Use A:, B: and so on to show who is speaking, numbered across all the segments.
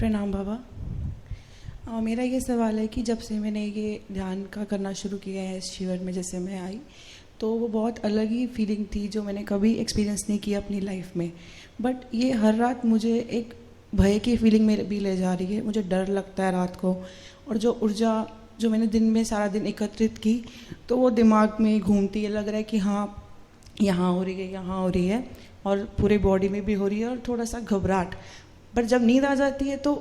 A: प्रणाम बाबा। मेरा ये सवाल है कि जब से मैंने ये ध्यान का करना शुरू किया है इस शिविर में, जैसे मैं आई तो वो बहुत अलग ही फीलिंग थी जो मैंने कभी एक्सपीरियंस नहीं किया अपनी लाइफ में। बट ये हर रात मुझे एक भय की फीलिंग में भी ले जा रही है। मुझे डर लगता है रात को, और जो ऊर्जा जो मैंने दिन में सारा दिन एकत्रित की तो वो दिमाग में घूमती है। लग रहा है कि हाँ यहाँ हो रही है, यहाँ हो रही है, और पूरे बॉडी में भी हो रही है, और थोड़ा सा घबराहट। बट जब नींद आ जाती है तो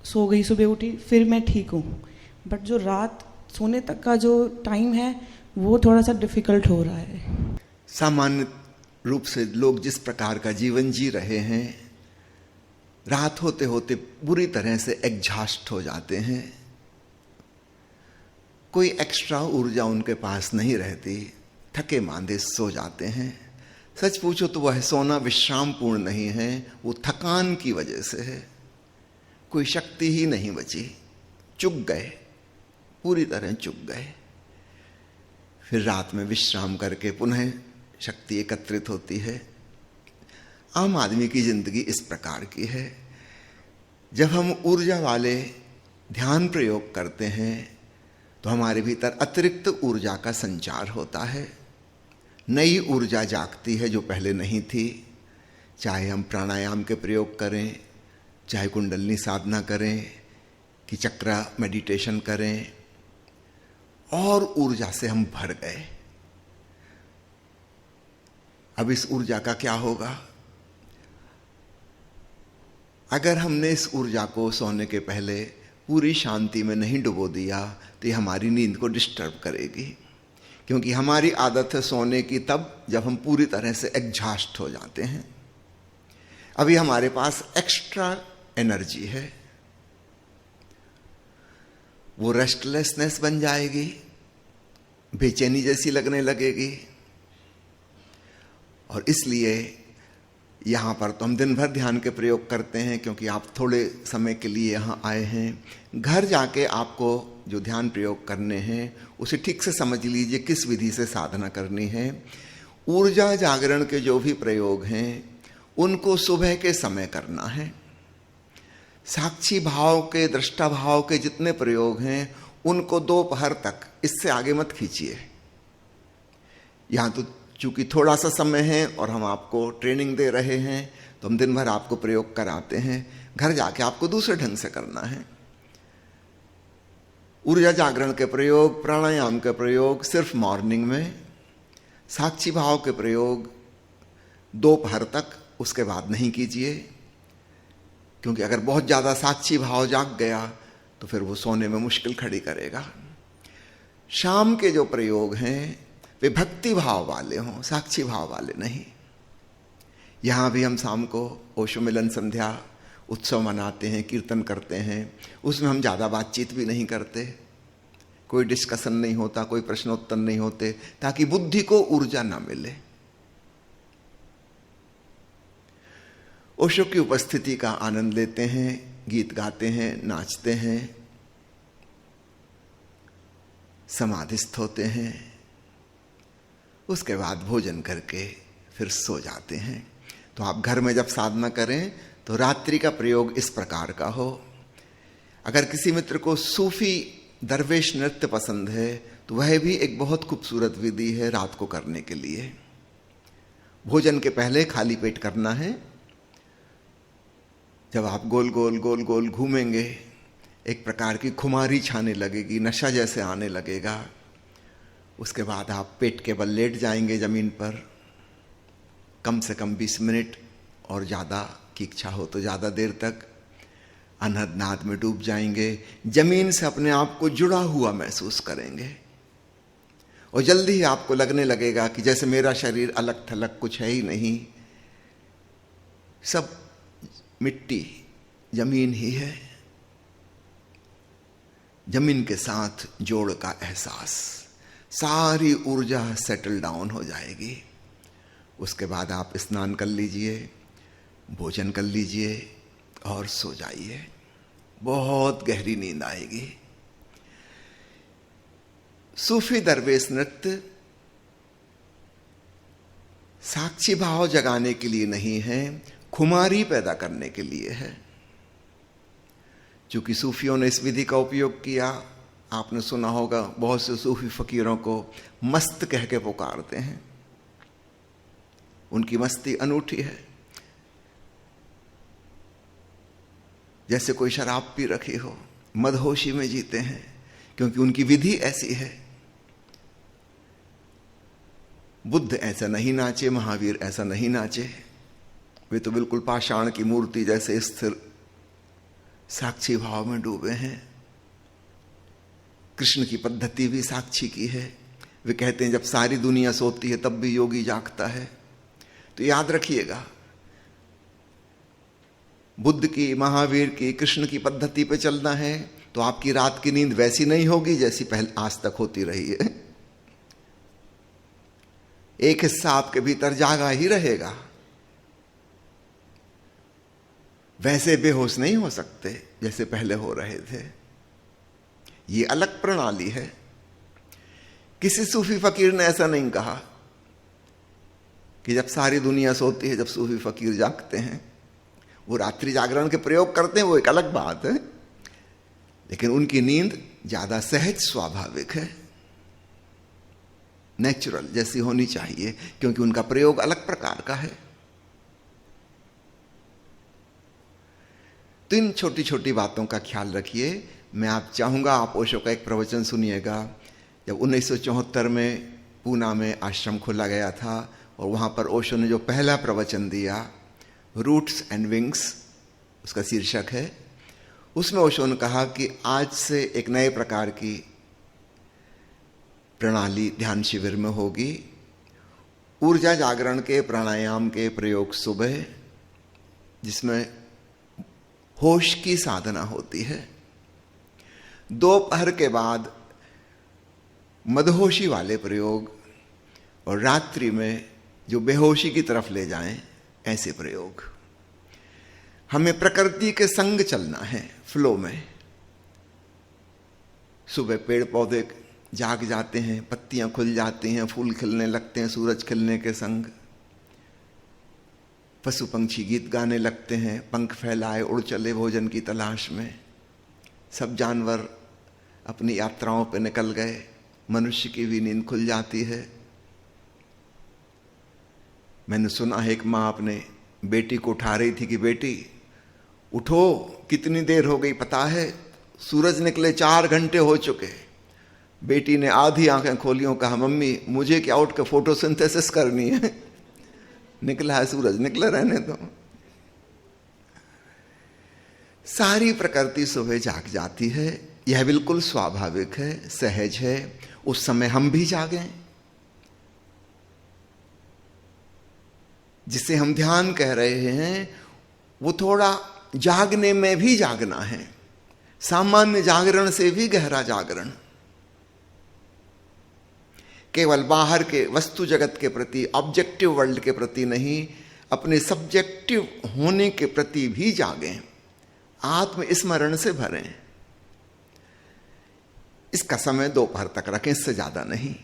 A: सो गई, सुबह उठी, फिर मैं ठीक हूँ। बट जो रात सोने तक का जो टाइम है वो थोड़ा सा डिफिकल्ट हो रहा है।
B: सामान्य रूप से लोग जिस प्रकार का जीवन जी रहे हैं, रात होते होते बुरी तरह से एग्जॉस्ट हो जाते हैं। कोई एक्स्ट्रा ऊर्जा उनके पास नहीं रहती, थके मांदे सो जाते हैं। सच पूछो तो वह सोना विश्राम पूर्ण नहीं है, वो थकान की वजह से है। कोई शक्ति ही नहीं बची, चुक गए, पूरी तरह चुक गए। फिर रात में विश्राम करके पुनः शक्ति एकत्रित होती है। आम आदमी की जिंदगी इस प्रकार की है। जब हम ऊर्जा वाले ध्यान प्रयोग करते हैं तो हमारे भीतर अतिरिक्त ऊर्जा का संचार होता है। नई ऊर्जा जागती है जो पहले नहीं थी। चाहे हम प्राणायाम के प्रयोग करें, चाहे कुंडलिनी साधना करें, कि चक्रा मेडिटेशन करें, और ऊर्जा से हम भर गए। अब इस ऊर्जा का क्या होगा? अगर हमने इस ऊर्जा को सोने के पहले पूरी शांति में नहीं डुबो दिया तो ये हमारी नींद को डिस्टर्ब करेगी। क्योंकि हमारी आदत है सोने की तब जब हम पूरी तरह से एग्जॉस्ट हो जाते हैं। अभी हमारे पास एक्स्ट्रा एनर्जी है, वो रेस्टलेसनेस बन जाएगी, बेचैनी जैसी लगने लगेगी। और इसलिए यहाँ पर तो हम दिन भर ध्यान के प्रयोग करते हैं, क्योंकि आप थोड़े समय के लिए यहाँ आए हैं। घर जाके आपको जो ध्यान प्रयोग करने हैं उसे ठीक से समझ लीजिए किस विधि से साधना करनी है। ऊर्जा जागरण के जो भी प्रयोग हैं उनको सुबह के समय करना है। साक्षी भाव के, दृष्टा भाव के जितने प्रयोग हैं उनको दोपहर तक, इससे आगे मत खींचिए। यहाँ तो चूंकि थोड़ा सा समय है और हम आपको ट्रेनिंग दे रहे हैं तो हम दिन भर आपको प्रयोग कराते हैं। घर जाके आपको दूसरे ढंग से करना है। ऊर्जा जागरण के प्रयोग, प्राणायाम के प्रयोग सिर्फ मॉर्निंग में, साक्षी भाव के प्रयोग दोपहर तक, उसके बाद नहीं कीजिए। क्योंकि अगर बहुत ज़्यादा साक्षी भाव जाग गया तो फिर वो सोने में मुश्किल खड़ी करेगा। शाम के जो प्रयोग हैं वे भक्ति भाव वाले हों, साक्षी भाव वाले नहीं। यहाँ भी हम शाम को ओशो मिलन संध्या उत्सव मनाते हैं, कीर्तन करते हैं। उसमें हम ज़्यादा बातचीत भी नहीं करते, कोई डिस्कशन नहीं होता, कोई प्रश्नोत्तर नहीं होते, ताकि बुद्धि को ऊर्जा ना मिले। ओशो की उपस्थिति का आनंद लेते हैं, गीत गाते हैं, नाचते हैं, समाधिस्थ होते हैं। उसके बाद भोजन करके फिर सो जाते हैं। तो आप घर में जब साधना करें तो रात्रि का प्रयोग इस प्रकार का हो। अगर किसी मित्र को सूफी दरवेश नृत्य पसंद है तो वह भी एक बहुत खूबसूरत विधि है रात को करने के लिए। भोजन के पहले खाली पेट करना है। जब आप गोल गोल गोल गोल घूमेंगे, एक प्रकार की खुमारी छाने लगेगी, नशा जैसे आने लगेगा। उसके बाद आप पेट के बल लेट जाएंगे जमीन पर, कम से कम 20 मिनट, और ज़्यादा की इच्छा हो तो ज़्यादा देर तक अनहद नाद में डूब जाएंगे। जमीन से अपने आप को जुड़ा हुआ महसूस करेंगे, और जल्दी ही आपको लगने लगेगा कि जैसे मेरा शरीर अलग थलग कुछ है ही नहीं, सब मिट्टी, जमीन ही है। जमीन के साथ जोड़ का एहसास, सारी ऊर्जा सेटल डाउन हो जाएगी। उसके बाद आप स्नान कर लीजिए, भोजन कर लीजिए और सो जाइए। बहुत गहरी नींद आएगी। सूफी दरवेश नृत्य साक्षी भाव जगाने के लिए नहीं है, खुमारी पैदा करने के लिए है। चूंकि सूफियों ने इस विधि का उपयोग किया, आपने सुना होगा बहुत से सूफी फकीरों को मस्त कह के पुकारते हैं। उनकी मस्ती अनूठी है, जैसे कोई शराब पी रखी हो, मदहोशी में जीते हैं, क्योंकि उनकी विधि ऐसी है। बुद्ध ऐसा नहीं नाचे, महावीर ऐसा नहीं नाचे, वे तो बिल्कुल पाषाण की मूर्ति जैसे स्थिर साक्षी भाव में डूबे हैं। कृष्ण की पद्धति भी साक्षी की है। वे कहते हैं जब सारी दुनिया सोती है तब भी योगी जागता है। तो याद रखिएगा, बुद्ध की, महावीर की, कृष्ण की पद्धति पे चलना है तो आपकी रात की नींद वैसी नहीं होगी जैसी पहले आज तक होती रही है। एक हिस्सा आपके भीतर जागा ही रहेगा, वैसे बेहोश नहीं हो सकते जैसे पहले हो रहे थे। ये अलग प्रणाली है। किसी सूफी फकीर ने ऐसा नहीं कहा कि जब सारी दुनिया सोती है जब सूफी फकीर जागते हैं। वो रात्रि जागरण के प्रयोग करते हैं, वो एक अलग बात है, लेकिन उनकी नींद ज्यादा सहज, स्वाभाविक है, नेचुरल जैसी होनी चाहिए, क्योंकि उनका प्रयोग अलग प्रकार का है। तो इन छोटी छोटी बातों का ख्याल रखिए। मैं आप चाहूंगा आप ओशो का एक प्रवचन सुनिएगा। जब 1974 में पूना में आश्रम खोला गया था और वहां पर ओशो ने जो पहला प्रवचन दिया, रूट्स एंड विंग्स उसका शीर्षक है, उसमें ओशो ने कहा कि आज से एक नए प्रकार की प्रणाली ध्यान शिविर में होगी। ऊर्जा जागरण के प्राणायाम के प्रयोग सुबह, जिसमें होश की साधना होती है। दोपहर के बाद मदहोशी वाले प्रयोग, और रात्रि में जो बेहोशी की तरफ ले जाएं ऐसे प्रयोग। हमें प्रकृति के संग चलना है, फ्लो में। सुबह पेड़ पौधे जाग जाते हैं, पत्तियां खुल जाती हैं, फूल खिलने लगते हैं सूरज खिलने के संग। पशु पंछी गीत गाने लगते हैं, पंख फैलाए उड़ चले भोजन की तलाश में। सब जानवर अपनी यात्राओं पर निकल गए, मनुष्य की भी नींद खुल जाती है। मैंने सुना है एक माँ अपने बेटी को उठा रही थी कि बेटी उठो, कितनी देर हो गई पता है, सूरज निकले 4 घंटे हो चुके। बेटी ने आधी आंखें खोली और कहा मम्मी मुझे क्या उठ के फोटोसिंथेसिस करनी है, निकला है सूरज, निकला रहने दो। सारी प्रकृति सुबह जाग जाती है, यह बिल्कुल स्वाभाविक है, सहज है। उस समय हम भी जागें। जिसे हम ध्यान कह रहे हैं वो थोड़ा जागने में भी जागना है, सामान्य जागरण से भी गहरा जागरण। केवल बाहर के वस्तु जगत के प्रति, ऑब्जेक्टिव वर्ल्ड के प्रति नहीं, अपने सब्जेक्टिव होने के प्रति भी जागें, आत्मस्मरण से भरें। इसका समय दोपहर तक रखें, इससे ज्यादा नहीं।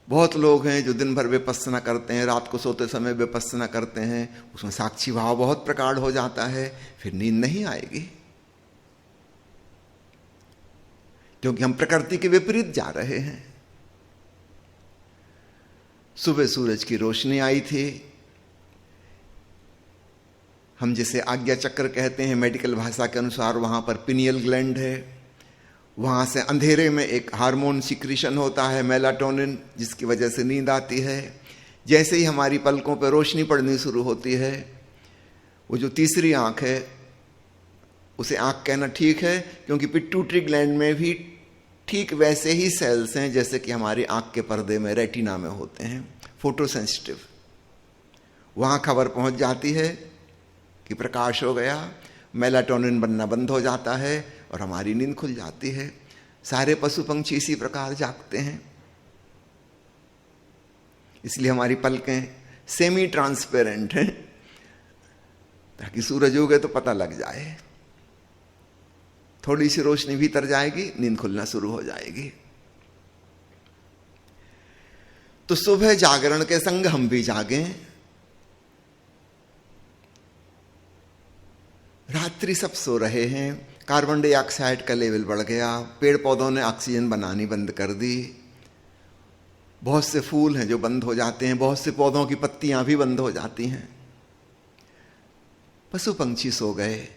B: बहुत लोग हैं जो दिन भर विपस्सना करते हैं, रात को सोते समय विपस्सना करते हैं, उसमें साक्षी भाव बहुत प्रकट हो जाता है, फिर नींद नहीं आएगी, क्योंकि हम प्रकृति के विपरीत जा रहे हैं। सुबह सूरज की रोशनी आई थी। हम जिसे आज्ञा चक्र कहते हैं मेडिकल भाषा के अनुसार, वहां पर पिनियल ग्लैंड है। वहां से अंधेरे में एक हार्मोन सिक्रीशन होता है, मेलाटोनिन, जिसकी वजह से नींद आती है। जैसे ही हमारी पलकों पर रोशनी पड़नी शुरू होती है, वो जो तीसरी आंख है, उसे आंख कहना ठीक है, क्योंकि पिट्यूटरी ग्लैंड में भी ठीक वैसे ही सेल्स हैं जैसे कि हमारी आंख के पर्दे में, रेटिना में होते हैं, फोटोसेंसिटिव। वहां खबर पहुंच जाती है कि प्रकाश हो गया, मेलाटोनिन बनना बंद हो जाता है और हमारी नींद खुल जाती है। सारे पशु पंछी इसी प्रकार जागते हैं। इसलिए हमारी पलकें सेमी ट्रांसपेरेंट हैं, ताकि सूरज उगे तो पता लग जाए। थोड़ी सी रोशनी भीतर जाएगी, नींद खुलना शुरू हो जाएगी। तो सुबह जागरण के संग हम भी जागें। रात्रि सब सो रहे हैं, कार्बन डाइऑक्साइड का लेवल बढ़ गया, पेड़ पौधों ने ऑक्सीजन बनानी बंद कर दी, बहुत से फूल हैं जो बंद हो जाते हैं, बहुत से पौधों की पत्तियां भी बंद हो जाती हैं, पशु पंछी सो गए,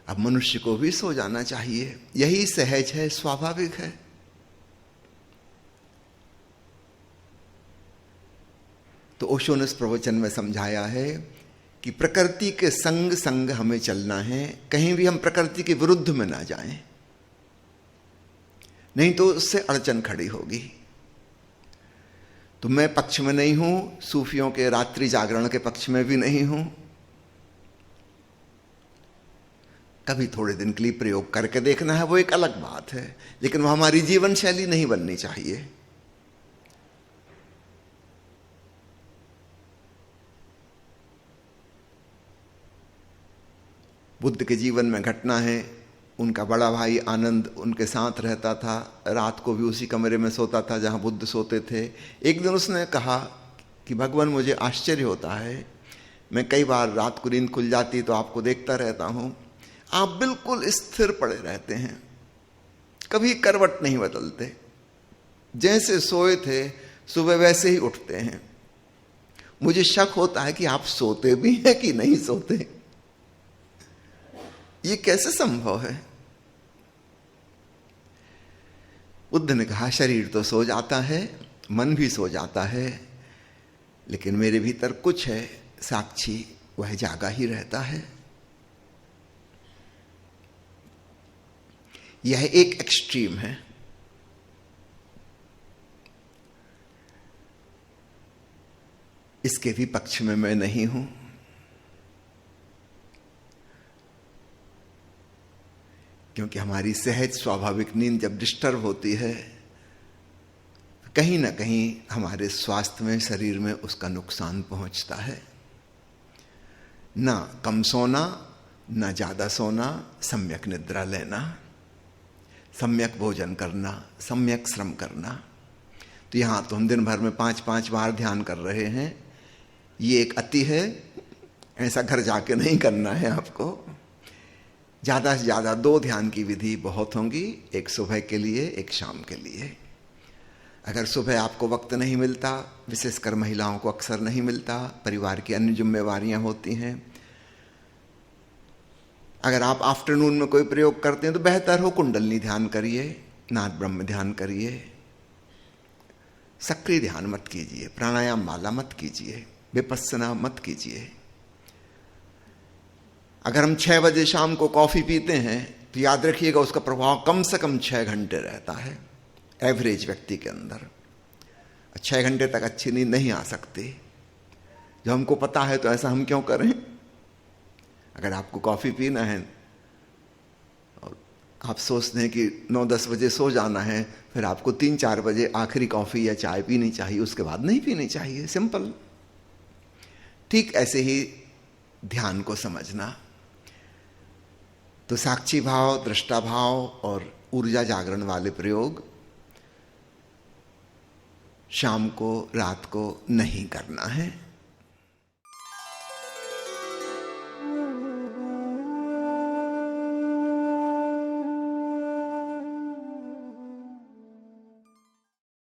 B: अब मनुष्य को भी सो जाना चाहिए। यही सहज है, स्वाभाविक है। तो ओशो ने इस प्रवचन में समझाया है कि प्रकृति के संग संग हमें चलना है, कहीं भी हम प्रकृति के विरुद्ध में ना जाएं, नहीं तो उससे अड़चन खड़ी होगी। तो मैं पक्ष में नहीं हूं, सूफियों के रात्रि जागरण के पक्ष में भी नहीं हूं। कभी थोड़े दिन के लिए प्रयोग करके देखना है, वो एक अलग बात है, लेकिन वो हमारी जीवन शैली नहीं बननी चाहिए। बुद्ध के जीवन में घटना है, उनका बड़ा भाई आनंद उनके साथ रहता था, रात को भी उसी कमरे में सोता था जहां बुद्ध सोते थे। एक दिन उसने कहा कि भगवान, मुझे आश्चर्य होता है, मैं कई बार रात को नींद खुल जाती तो आपको देखता रहता हूं, आप बिल्कुल स्थिर पड़े रहते हैं, कभी करवट नहीं बदलते, जैसे सोए थे सुबह वैसे ही उठते हैं। मुझे शक होता है कि आप सोते भी हैं कि नहीं सोते, ये कैसे संभव है? बुद्ध ने कहा, शरीर तो सो जाता है, मन भी सो जाता है, लेकिन मेरे भीतर कुछ है साक्षी, वह जागा ही रहता है। यह एक एक्सट्रीम है। इसके भी पक्ष में मैं नहीं हूं। क्योंकि हमारी सहज स्वाभाविक नींद जब डिस्टर्ब होती है, कहीं ना कहीं हमारे स्वास्थ्य में, शरीर में उसका नुकसान पहुंचता है। ना कम सोना, ना ज्यादा सोना, सम्यक निद्रा लेना, सम्यक भोजन करना, सम्यक श्रम करना। तो यहां तो हम दिन भर में 5-5 बार ध्यान कर रहे हैं, ये एक अति है, ऐसा घर जाके नहीं करना है आपको। ज्यादा से ज्यादा 2 ध्यान की विधि बहुत होंगी, एक सुबह के लिए, एक शाम के लिए। अगर सुबह आपको वक्त नहीं मिलता, विशेषकर महिलाओं को अक्सर नहीं मिलता, परिवार की अन्य जिम्मेवारियां होती हैं, अगर आप आफ्टरनून में कोई प्रयोग करते हैं तो बेहतर हो कुंडलनी ध्यान करिए, नाद ब्रह्म ध्यान करिए, सक्रिय ध्यान मत कीजिए, प्राणायाम माला मत कीजिए, विपस्सना मत कीजिए। अगर हम 6 बजे शाम को कॉफी पीते हैं तो याद रखिएगा उसका प्रभाव कम से कम 6 घंटे रहता है एवरेज व्यक्ति के अंदर। 6 घंटे तक अच्छी नींद नहीं आ सकती। जो हमको पता है तो ऐसा हम क्यों करें? अगर आपको कॉफी पीना है और आप सोचते हैं कि 9-10 बजे सो जाना है, फिर आपको 3-4 बजे आखिरी कॉफी या चाय पीनी चाहिए, उसके बाद नहीं पीनी चाहिए, सिंपल। ठीक ऐसे ही ध्यान को समझना। तो साक्षी भाव, दृष्टा भाव और ऊर्जा जागरण वाले प्रयोग शाम को, रात को नहीं करना है।